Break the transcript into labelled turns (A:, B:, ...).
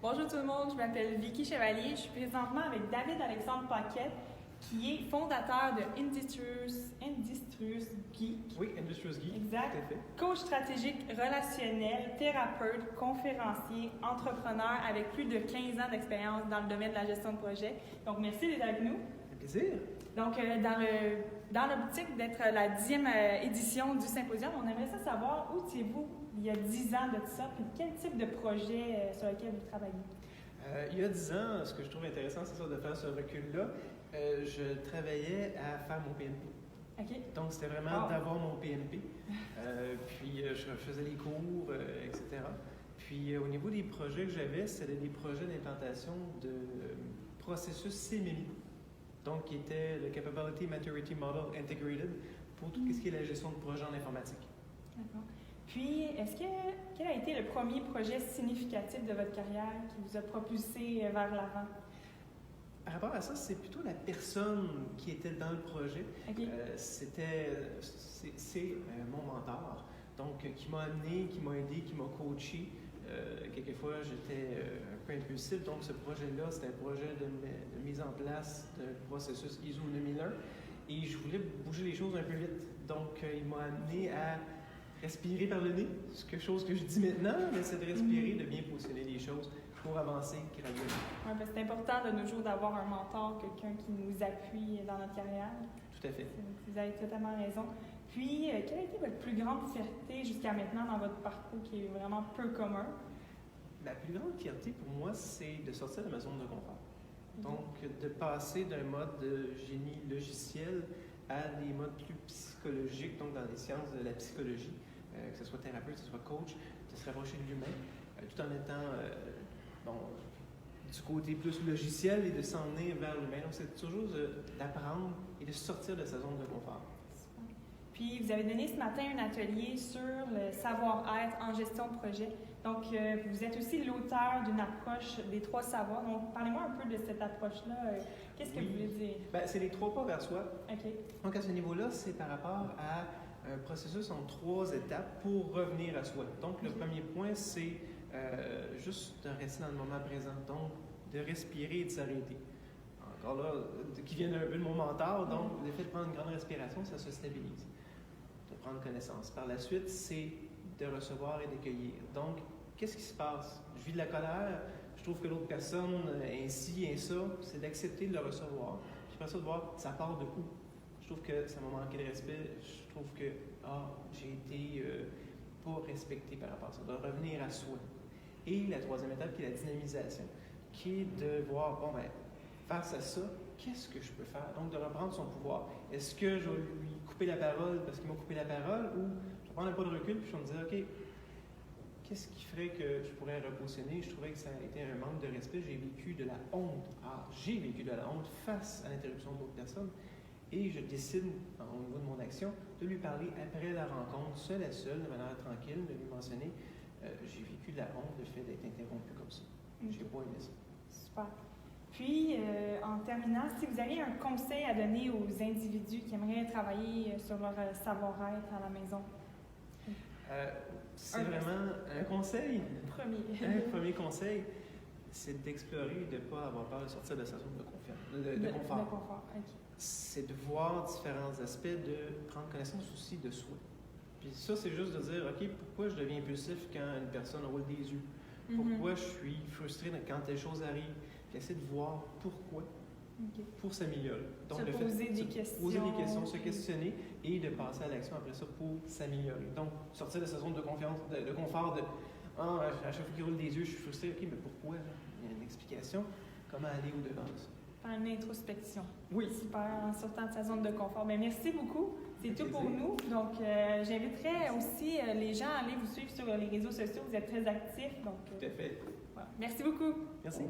A: Bonjour tout le monde, je m'appelle Vicky Chevalier. Je suis présentement avec David-Alexandre Paquette, qui est fondateur de Industrious Geek.
B: Oui, Industrious Geek.
A: Exact.
B: Tout à fait.
A: Coach stratégique relationnel, thérapeute, conférencier, entrepreneur avec plus de 15 ans d'expérience dans le domaine de la gestion de projet. Donc, merci d'être avec nous.
B: Un plaisir.
A: Donc, dans l'optique d'être la 10e édition du symposium, on aimerait ça savoir où étiez-vous il y a 10 ans de tout ça, puis quel type de projet sur lequel vous travaillez?
B: Il y a 10 ans, ce que je trouve intéressant, c'est ça de faire ce recul-là. Je travaillais à faire mon PNP.
A: OK.
B: Donc, c'était vraiment d'avoir mon PNP. Puis, je faisais les cours, etc. Puis, au niveau des projets que j'avais, c'était des projets d'implantation de processus CMMI. Donc, qui était le Capability Maturity Model Integrated pour tout ce qui est la gestion de projet en informatique.
A: D'accord. Puis, quel a été le premier projet significatif de votre carrière qui vous a propulsé vers l'avant?
B: Par rapport à ça, c'est plutôt la personne qui était dans le projet.
A: Okay.
B: C'est mon mentor, donc qui m'a amené, qui m'a aidé, qui m'a coaché. Quelquefois, j'étais un peu impulsif, donc ce projet-là, c'était un projet de mise en place d'un processus ISO 9001 et je voulais bouger les choses un peu vite. Donc, il m'a amené à respirer par le nez, c'est quelque chose que je dis maintenant, mais c'est de respirer, de bien positionner les choses pour avancer graduellement.
A: Oui, parce que c'est important de nos jours d'avoir un mentor, quelqu'un qui nous appuie dans notre carrière.
B: Tout à fait.
A: Vous avez totalement raison. Puis, quelle a été votre plus grande fierté jusqu'à maintenant dans votre parcours qui est vraiment peu commun?
B: La plus grande fierté pour moi, c'est de sortir de ma zone de confort. Donc, de passer d'un mode de génie logiciel à des modes plus psychologiques, donc dans les sciences de la psychologie, que ce soit thérapeute, que ce soit coach, de se rapprocher de l'humain, tout en étant du côté plus logiciel et de s'emmener vers l'humain. Donc, c'est toujours d'apprendre et de sortir de sa zone de confort.
A: Puis, vous avez donné ce matin un atelier sur le savoir-être en gestion de projet. Donc, vous êtes aussi l'auteur d'une approche des 3 savoirs. Donc, parlez-moi un peu de cette approche-là. Qu'est-ce que vous voulez dire?
B: Bien, c'est les 3 pas vers soi.
A: OK.
B: Donc, à ce niveau-là, c'est par rapport à un processus en 3 étapes pour revenir à soi. Donc, le premier point, c'est juste de rester dans le moment présent. Donc, de respirer et de s'arrêter. Encore là, qui vient un peu de mon mentor, donc le fait de prendre une grande respiration, ça se stabilise. De prendre connaissance. Par la suite, c'est de recevoir et d'accueillir. Donc, qu'est-ce qui se passe? Je vis de la colère, je trouve que l'autre personne ainsi et ça, c'est d'accepter de le recevoir. Puis après ça, de voir, ça part de où? Je trouve que ça m'a manqué de respect. Je trouve que, j'ai été pas respecté par rapport à ça. De revenir à soi. Et la 3e étape, qui est la dynamisation, qui est de voir, face à ça, qu'est-ce que je peux faire? Donc, de reprendre son pouvoir. Est-ce que je vais lui couper la parole parce qu'il m'a coupé la parole ou je vais prendre un pas de recul puis je vais me dire, OK, qu'est-ce qui ferait que je pourrais repositionner? Je trouvais que ça a été un manque de respect. J'ai vécu de la honte. J'ai vécu de la honte face à l'interruption d'autres personnes et je décide, au niveau de mon action, de lui parler après la rencontre, seul à seul, de manière tranquille, de lui mentionner, j'ai vécu de la honte, le fait d'être interrompu comme ça. J'ai pas aimé ça.
A: Super. Puis, en terminant, si vous avez un conseil à donner aux individus qui aimeraient travailler sur leur savoir-être à la maison?
B: C'est vraiment un conseil.
A: Un
B: premier conseil, c'est d'explorer et de ne pas avoir peur de sortir de sa zone de confort.
A: De confort, OK.
B: C'est de voir différents aspects, de prendre connaissance aussi de soi. Puis ça, c'est juste de dire, OK, pourquoi je deviens impulsif quand une personne roule des yeux? Pourquoi je suis frustré quand telle chose arrive? Puis essayer de voir pourquoi, pour s'améliorer. Donc,
A: se poser des questions,
B: se questionner et de passer à l'action après ça pour s'améliorer. Donc, sortir de sa zone de confiance, de confort, à chaque fois qu'il roule des yeux, je suis frustré. OK, mais pourquoi? Il y a une explication. Comment aller au-devant de ça?
A: Faire une introspection.
B: Oui.
A: Super, en sortant de sa zone de confort. Bien, merci beaucoup. C'est tout pour nous. Donc, j'inviterais aussi les gens à aller vous suivre sur les réseaux sociaux. Vous êtes très actifs. Donc,
B: tout à fait.
A: Voilà. Merci beaucoup.
B: Merci.